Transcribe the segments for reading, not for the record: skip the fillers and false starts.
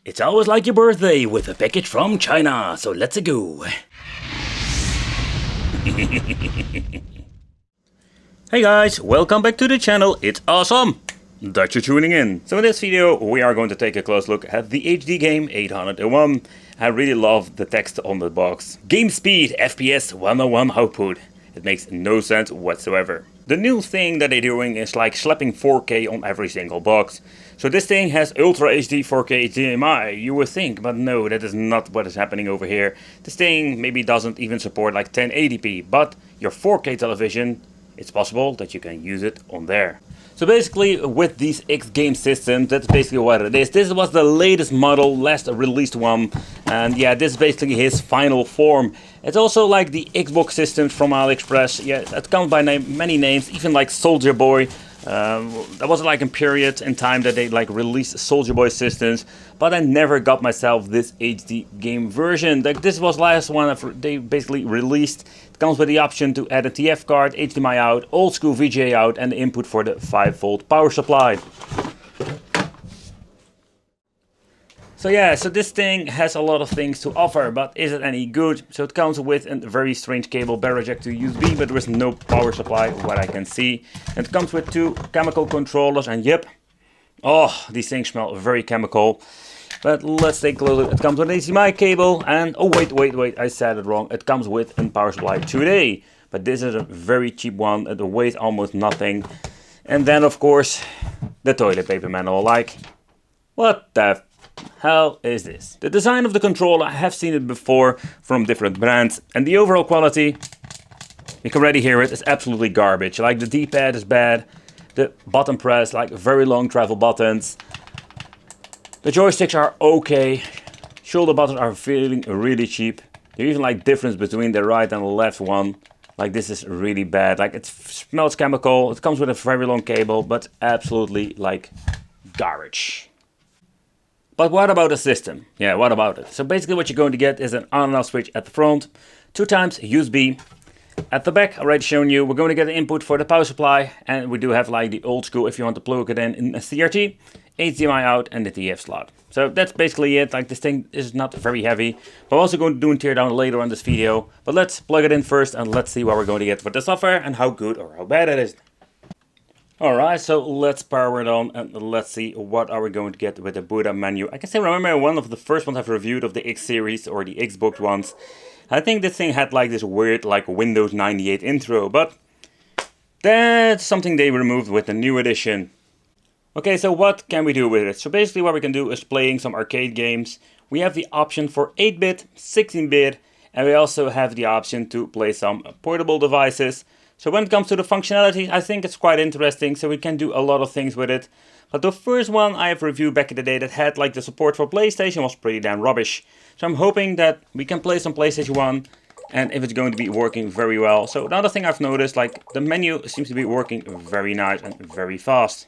It's always like your birthday with a package from China, so let's go. Hey guys, welcome back to the channel. It's awesome that you're tuning in. So in this video we are going to take a close look at the HD game 801. I really love the text on the box. Game speed, FPS 101 output. It makes no sense whatsoever. The new thing that they're doing is like slapping 4K on every single box. So this thing has Ultra HD 4K HDMI, you would think, but no, that is not what is happening over here. This thing maybe doesn't even support like 1080p, but your 4K television, it's possible that you can use it on there. So basically with these X game systems, that's basically what it is. This was the latest model, last released one, and yeah, this is basically his final form. It's also like the Xbox systems from AliExpress. Yeah, it comes by many names, even like Soldier Boy. That was like a period in time that they like released Soldier Boy systems, but I never got myself this HD game version. Like this was last one they basically released. It comes with the option to add a TF card, HDMI out, old school VGA out, and the input for the 5-volt power supply. So yeah, so this thing has a lot of things to offer, but is it any good? So it comes with a very strange cable, barrel jack to USB, but there is no power supply, what I can see. And it comes with 2 chemical controllers, and yep, oh, these things smell very chemical. But let's take a look. It comes with an HDMI cable, and oh wait, I said it wrong. It comes with a power supply today, but this is a very cheap one. It weighs almost nothing. And then of course, the toilet paper manual. Like, what the hell is this? The design of the controller, I have seen it before from different brands, and the overall quality, you can already hear it, is absolutely garbage. Like the D-pad is bad, the button press, like very long travel buttons. The joysticks are okay, shoulder buttons are feeling really cheap. There's even like difference between the right and the left one. Like this is really bad, like it smells chemical, it comes with a very long cable, but absolutely like garbage. But what about the system? Yeah, what about it? So basically what you're going to get is an on and off switch at the front, 2 times USB. At the back, already shown you, we're going to get an input for the power supply, and we do have like the old school if you want to plug it in a CRT, HDMI out, and the TF slot. So that's basically it. Like this thing is not very heavy. We're also going to do a teardown later on this video, but let's plug it in first and let's see what we're going to get with the software and how good or how bad it is. Alright, so let's power it on and let's see what are we going to get with the boot up menu. I can say remember one of the first ones I've reviewed of the X series or the Xbox ones. I think this thing had like this weird like Windows 98 intro, but that's something they removed with the new edition. Okay, so what can we do with it? So basically what we can do is playing some arcade games. We have the option for 8-bit, 16-bit, and we also have the option to play some portable devices. So when it comes to the functionality, I think it's quite interesting, so we can do a lot of things with it. But the first one I have reviewed back in the day that had like the support for PlayStation was pretty damn rubbish. So I'm hoping that we can play some PlayStation 1 and if it's going to be working very well. So another thing I've noticed, like the menu seems to be working very nice and very fast.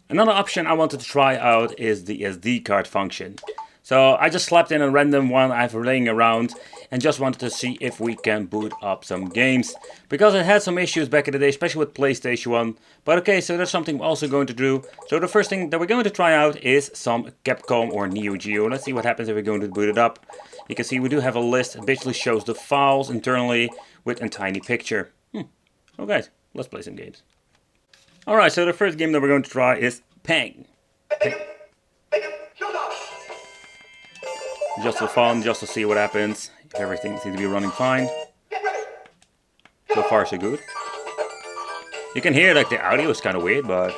Another option I wanted to try out is the SD card function. So I just slapped in a random one I've laying around and just wanted to see if we can boot up some games. Because it had some issues back in the day, especially with PlayStation 1. But okay, so that's something we're also going to do. So the first thing that we're going to try out is some Capcom or Neo Geo. Let's see what happens if we're going to boot it up. You can see we do have a list. It basically shows the files internally with a tiny picture. Okay, let's play some games. Alright, so the first game that we're going to try is Pang. Just for fun, just to see what happens. Everything seems to be running fine. So far so good. You can hear like the audio is kind of weird, but...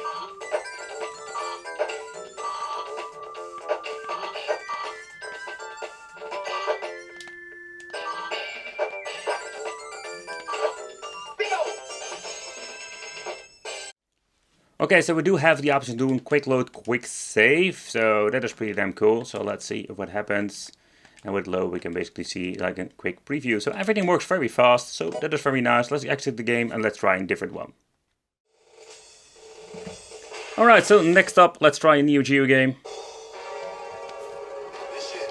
Okay, so we do have the option to do quick load, quick save, so that is pretty damn cool. So let's see what happens. And with load we can basically see like a quick preview. So everything works very fast, so that is very nice. Let's exit the game and let's try a different one. Alright, so next up, let's try a Neo Geo game.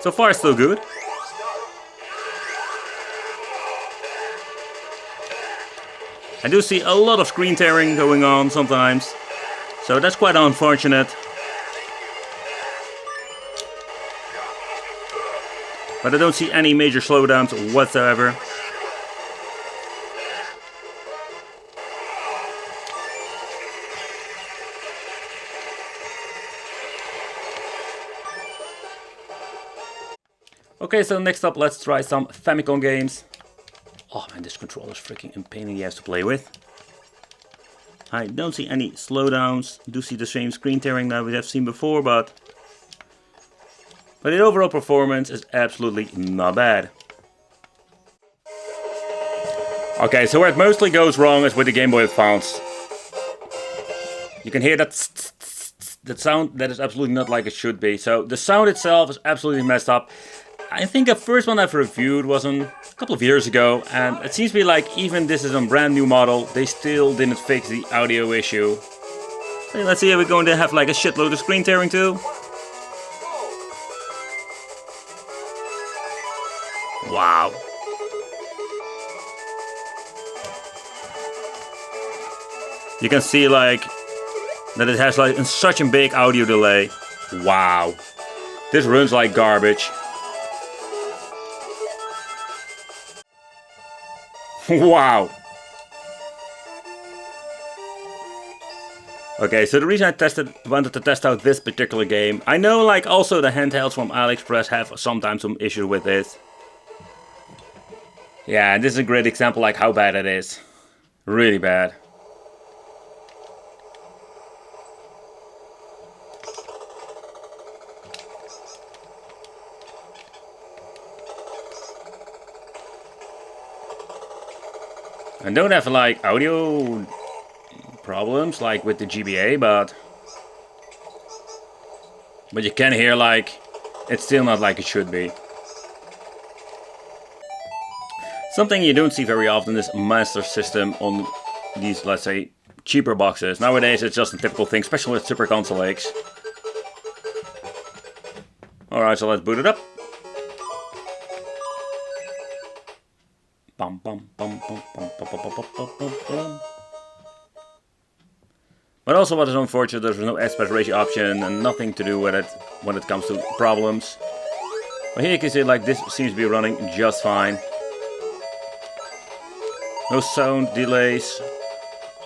So far still good. I do see a lot of screen tearing going on sometimes. So that's quite unfortunate. But I don't see any major slowdowns whatsoever. Okay, so next up, let's try some Famicom games. Oh man, this controller is freaking a pain in the ass to play with. I don't see any slowdowns. Do see the same screen tearing that we have seen before, but the overall performance is absolutely not bad. Okay, so where it mostly goes wrong is with the Game Boy Advance. You can hear that sound that is absolutely not like it should be. So the sound itself is absolutely messed up. I think the first one I've reviewed was a couple of years ago, and it seems to be like even this is a brand new model, they still didn't fix the audio issue. Hey, let's see, are we going to have like a shitload of screen tearing too? Wow. You can see like that it has like such a big audio delay. Wow. This runs like garbage. Wow. Okay, so the reason I wanted to test out this particular game, I know like also the handhelds from AliExpress have sometimes some issues with this. Yeah, this is a great example like how bad it is. Really bad. I don't have like audio problems like with the GBA, but you can hear like it's still not like it should be. Something you don't see very often is Master System on these, let's say, cheaper boxes. Nowadays it's just a typical thing, especially with Super Console X. Alright, so let's boot it up. Bum, bum, bum, bum, bum, bum, bum, bum, bum, bum, bum. But also what is unfortunate, there's no aspect ratio option and nothing to do with it when it comes to problems. But here you can see like this seems to be running just fine. No sound delays.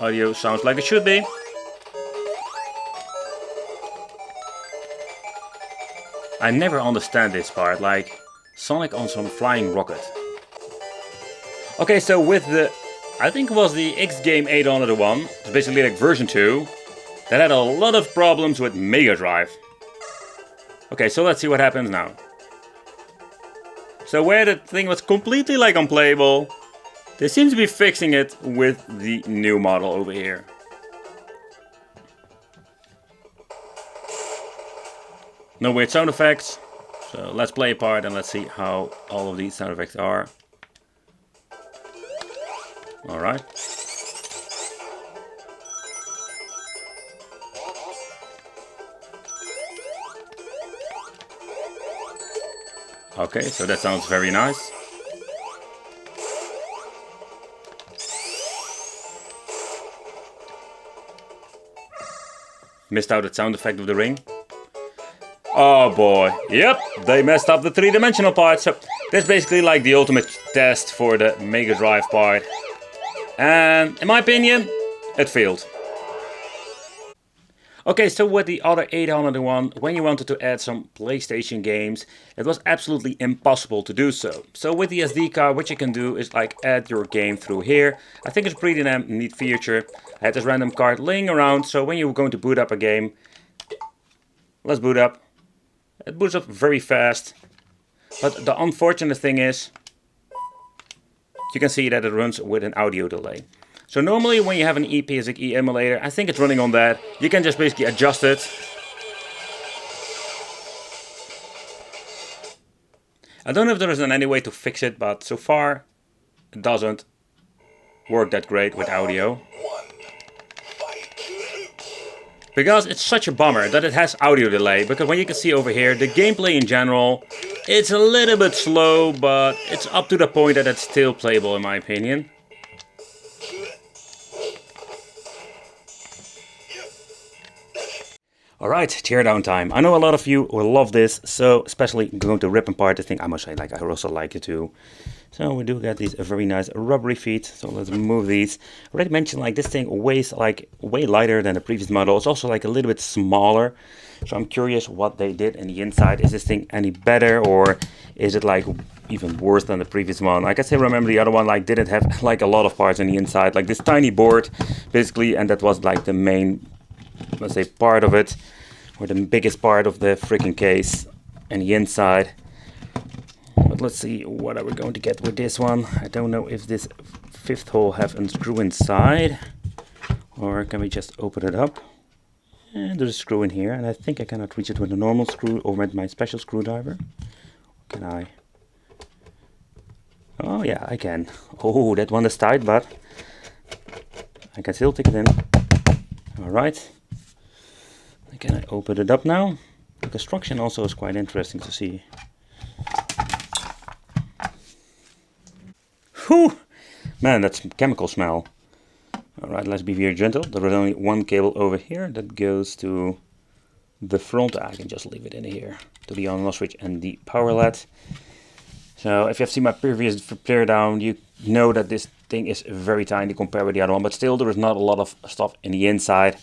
Audio sounds like it should be. I never understand this part, like Sonic on some flying rocket. Okay, so with the, I think it was the X Game 801, it's basically like version 2, that had a lot of problems with Mega Drive. Okay, so let's see what happens now. So where the thing was completely like unplayable, they seem to be fixing it with the new model over here. No weird sound effects, so let's play a part and let's see how all of these sound effects are. Alright. Okay, so that sounds very nice. Missed out the sound effect of the ring. Oh boy, yep, they messed up the three-dimensional part. So that's basically like the ultimate test for the Mega Drive part. And in my opinion, it failed. Okay, so with the other 801, when you wanted to add some PlayStation games, it was absolutely impossible to do so. So with the SD card, what you can do is like add your game through here. I think it's a pretty neat feature. I had this random card laying around, so when you're going to boot up a game, let's boot up. It boots up very fast. But the unfortunate thing is, you can see that it runs with an audio delay. So normally when you have an ePSXE emulator, I think it's running on that, you can just basically adjust it. I don't know if there is any way to fix it, but so far it doesn't work that great with audio. Because it's such a bummer that it has audio delay, because when you can see over here, the gameplay in general, it's a little bit slow, but it's up to the point that it's still playable in my opinion. Alright, teardown time. I know a lot of you will love this, so especially going to rip apart this thing. I must say, like, I also like it too. So we do get these very nice rubbery feet, so let's remove these. I already mentioned, like, this thing weighs like way lighter than the previous model. It's also like a little bit smaller, so I'm curious what they did in the inside. Is this thing any better, or is it like even worse than the previous one? Like I say, remember the other one like didn't have like a lot of parts on the inside, like this tiny board basically, and that was like the main, let's say, part of it, or the biggest part of the freaking case and the inside. But let's see what are we going to get with this one. I don't know if this fifth hole have a screw inside, or can we just open it up? And there's a screw in here, and I think I cannot reach it with a normal screw or with my special screwdriver. Can I? Oh yeah, I can. Oh, that one is tight, but I can still take it in. Alright. Can I open it up now? The construction also is quite interesting to see. Whew! Man, that's chemical smell. Alright, let's be very gentle. There is only one cable over here that goes to the front. I can just leave it in here. To the on and off switch and the power LED. So if you have seen my previous teardown, you know that this thing is very tiny compared with the other one. But still, there is not a lot of stuff in the inside.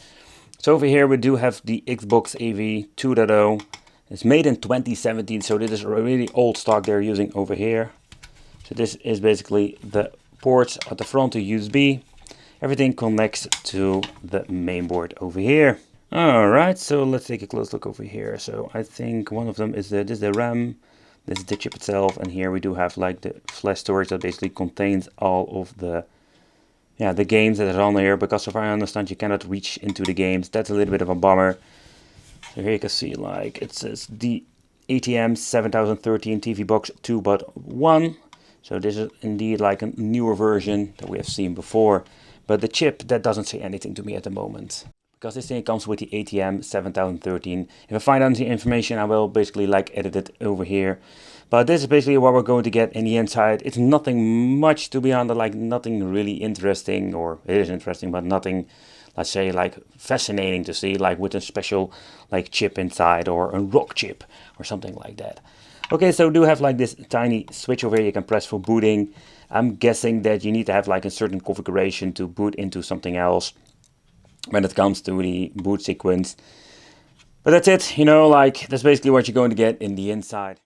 So over here we do have the Xbox AV 2.0. It's made in 2017, so this is a really old stock they're using over here. So this is basically the ports at the front to USB. Everything connects to the main board over here. Alright, so let's take a close look over here. So I think one of them is this is the RAM, this is the chip itself, and here we do have like the flash storage that basically contains all of the games that are on here, because if I understand you cannot reach into the games. That's a little bit of a bummer. So here you can see like it says the ATM 7013 TV box 2.1. So this is indeed like a newer version that we have seen before. But the chip, that doesn't say anything to me at the moment, because this thing comes with the ATM 7013. If I find out the information, I will basically like edit it over here. But this is basically what we're going to get in the inside. It's nothing much, to be honest, like nothing really interesting, or it is interesting, but nothing, let's say, like fascinating to see, like with a special like chip inside, or a rock chip or something like that. Okay, so we do have like this tiny switch over here you can press for booting. I'm guessing that you need to have like a certain configuration to boot into something else when it comes to the boot sequence. But that's it, you know, like that's basically what you're going to get in the inside.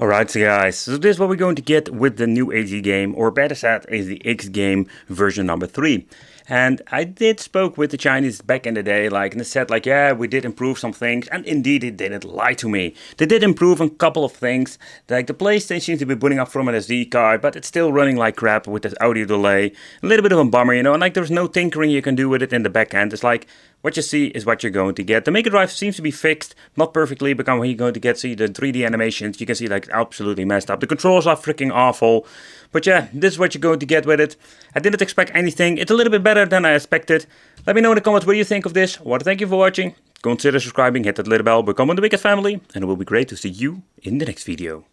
Alright, so guys, so this is what we're going to get with the new AG game, or better said, is the X game version number 3. And I did spoke with the Chinese back in the day, like, and they said like, yeah, we did improve some things, and indeed they didn't lie to me. They did improve a couple of things, like the PlayStation seems to be booting up from an SD card, but it's still running like crap with this audio delay. A little bit of a bummer, you know, and like there's no tinkering you can do with it in the back end. It's like, what you see is what you're going to get. The Mega Drive seems to be fixed, not perfectly, but when you're going to get see the 3D animations, you can see like absolutely messed up. The controls are freaking awful. But yeah, this is what you're going to get with it. I didn't expect anything. It's a little bit better than I expected. Let me know in the comments what you think of this. Well, thank you for watching. Consider subscribing, hit that little bell, become one of the biggest family, and it will be great to see you in the next video.